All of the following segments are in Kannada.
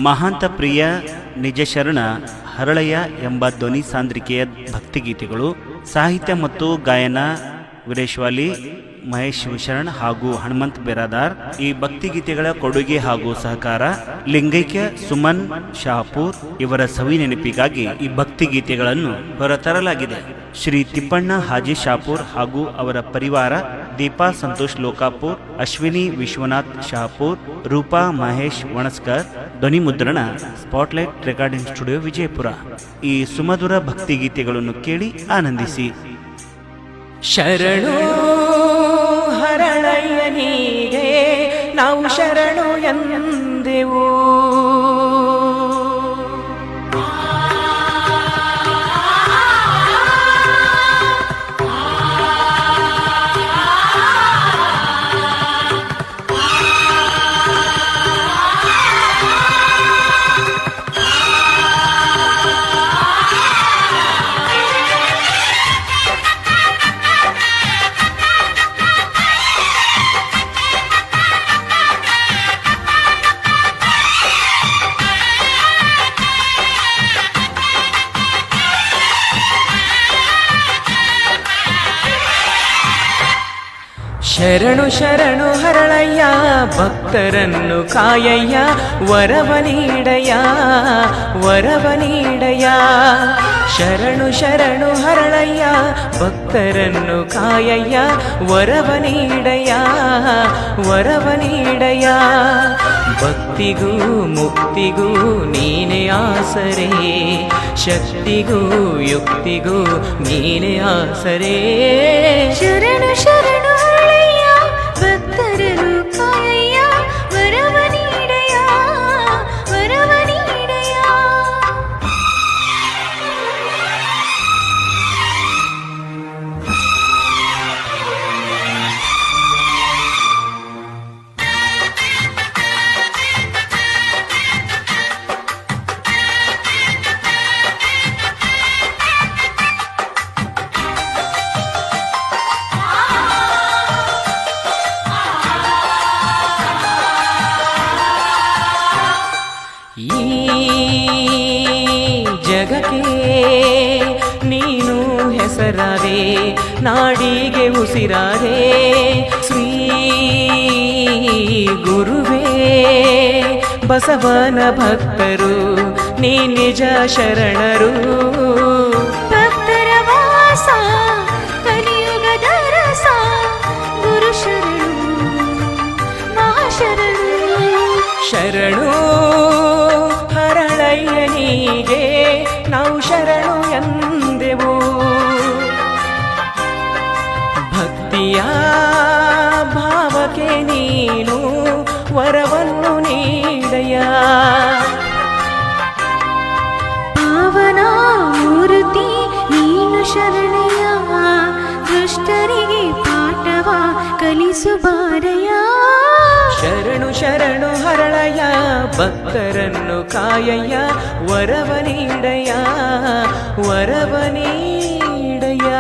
ಮಹಾಂತ ಪ್ರಿಯ ನಿಜ ಶರಣ ಹರಳಯ್ಯ ಎಂಬ ಧ್ವನಿ ಸಾಂದ್ರಿಕೆಯ ಭಕ್ತಿಗೀತೆಗಳು. ಸಾಹಿತ್ಯ ಮತ್ತು ಗಾಯನ ವೀರೇಶ್ವಾಲಿ, ಮಹೇಶ್ ಶಿವಶರಣ್ ಹಾಗೂ ಹನುಮಂತ್ ಬಿರಾದಾರ್. ಈ ಭಕ್ತಿಗೀತೆಗಳ ಕೊಡುಗೆ ಹಾಗೂ ಸಹಕಾರ ಲಿಂಗೈಕ್ಯ ಸುಮನ್ ಶಹಾಪುರ್ ಇವರ ಸವಿ ನೆನಪಿಗಾಗಿ ಈ ಭಕ್ತಿಗೀತೆಗಳನ್ನು ಹೊರತರಲಾಗಿದೆ. ಶ್ರೀ ತಿಪ್ಪಣ್ಣ ಹಾಜಿ ಶಾಪುರ್ ಹಾಗೂ ಅವರ ಪರಿವಾರ, ದೀಪಾ ಸಂತೋಷ್ ಲೋಕಾಪುರ್, ಅಶ್ವಿನಿ ವಿಶ್ವನಾಥ್ ಶಹಾಪುರ್, ರೂಪಾ ಮಹೇಶ್ ವಣಸ್ಕರ್. ಧ್ವನಿ ಮುದ್ರಣ ಸ್ಪಾಟ್ಲೈಟ್ ರೆಕಾರ್ಡಿಂಗ್ ಸ್ಟುಡಿಯೋ, ವಿಜಯಪುರ. ಈ ಸುಮಧುರ ಭಕ್ತಿಗೀತೆಗಳನ್ನು ಕೇಳಿ ಆನಂದಿಸಿ. ಶರಣು ಹರಳಯ್ಯನಿಗೆ ನಾವು ಶರಣು ಎಂದೆವು. ಶರಣು ಶರಣು ಹರಳಯ್ಯ, ಭಕ್ತರನ್ನು ಕಾಯಯ್ಯ, ವರವ ನೀಡಯ್ಯ, ವರವ ನೀಡಯ್ಯ. ಶರಣು ಶರಣು ಹರಳಯ್ಯ, ಭಕ್ತರನ್ನು ಕಾಯಯ್ಯ, ವರವ ನೀಡಯ್ಯ, ವರವ ನೀಡಯ್ಯ. ಭಕ್ತಿಗೂ ಮುಕ್ತಿಗೂ ನೀನೇ ಆಸರೆ, ಶಕ್ತಿಗೂ ಯುಕ್ತಿಗೂ ನೀನೇ ಆಸರೆ. ಶರಣು ಶರಣು ಹರಳಯ್ಯ, ಭಕ್ತರನ್ನು ಕಾಯಯ್ಯ, ವರವ ನೀಡಯ್ಯ, ವರವ ನೀಡಯ್ಯ. ಜಗಕ್ಕೆ ನೀನು ಹೆಸರಾದೆ, ನಾಡಿಗೆ ಉಸಿರಾದೆ. ಶ್ರೀ ಗುರುವೇ ಬಸವನ ಭಕ್ತರು, ನೀ ನಿಜ ಶರಣರು. ಭಕ್ತರ ವಾಸ ಕಲಿಯುಗದ ರಸ, ಗುರು ಶರಣು ಮಹಾಶರಣು. ಶರಣು ಹರಳಯ್ಯನಿಗೆ ನಾವು ಶರಣು ಎಂದೆವು. ಭಕ್ತಿಯ ಭಾವಕ್ಕೆ ನೀನು ವರವನ್ನು ನೀಡಯ್ಯ. ಪಾವನ ಮೂರ್ತಿ ನೀನು ಶರಣಯ್ಯ, ದುಷ್ಟರಿಗೆ ಪಾಠವ ಕಲಿಸು ಬಾರಯ್ಯ. ಶರಣು ಶರಣು ಹರಳಯ್ಯ, ಭಕ್ತರನ್ನು ಕಾಯಯ್ಯ, ವರವ ನೀಡಯ್ಯ, ವರವ ನೀಡಯ್ಯ.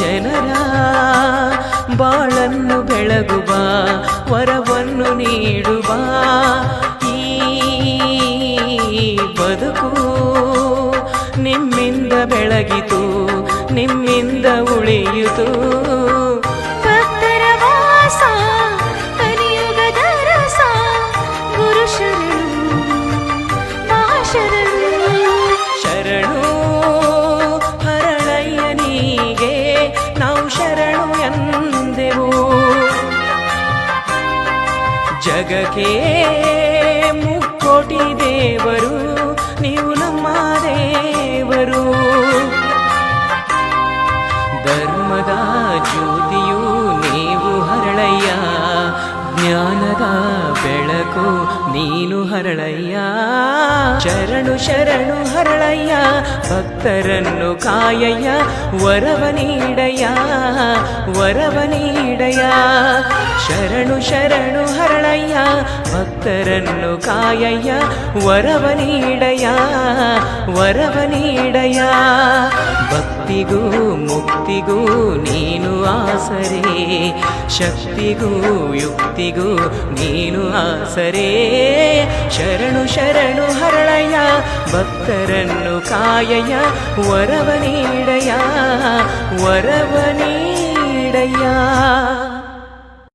ಜನರ ಬಾಳನ್ನು ಬೆಳಗುವ, ವರವನ್ನು ನೀಡುವ. ಈ ಬದುಕು ನಿಮ್ಮಿಂದ ಬೆಳಗಿತು, ನಿಮ್ಮಿಂದ ಉಳಿಯಿತು. ಭಕ್ತರ ವಾಸ ಕಲಿಯುಗದ ರಸ, ಗುರು ಶರಣು ಮಹಾಶರಣು. ಶರಣು ಹರಳಯ್ಯನಿಗೆ ನಾವು ಶರಣು ಎಂದೆವು. ಜಗಕ್ಕೆ ಮುಕ್ಕೋಟಿ ದೇವರು, ನೀವು ನಮ್ಮ ದೇವರು. ಧರ್ಮದ ಜ್ಯೋತಿಯು ನೀವು ಹರಳಯ್ಯ, ಜ್ಞಾನದ ಬೆಳಕು ನೀನು ಹರಳಯ್ಯ. ಶರಣು ಶರಣು ಹರಳಯ್ಯ, ಭಕ್ತರನ್ನು ಕಾಯಯ್ಯ, ವರವ ನೀಡಯ್ಯ, ವರವ ನೀಡಯ್ಯ. ಶರಣು ಶರಣು ಹರಳಯ್ಯ, ಭಕ್ತರನ್ನು ಕಾಯಯ್ಯ, ವರವ ನೀಡಯ್ಯ, ವರವ ನೀಡಯ್ಯ. ಭಕ್ತಿಗೂ ಮುಕ್ತಿಗೂ ನೀನು ಆಸರೆ, ಶಕ್ತಿಗೂ ಯುಕ್ತಿಗೂ ನೀನು ಆಸರೆ. ಶರಣು ಶರಣು ಹರಳಯ್ಯ, ಭಕ್ತರನ್ನು ಕಾಯಯ್ಯ, ವರವ ನೀಡಯ್ಯ, ವರವ ನೀಡಯ್ಯ.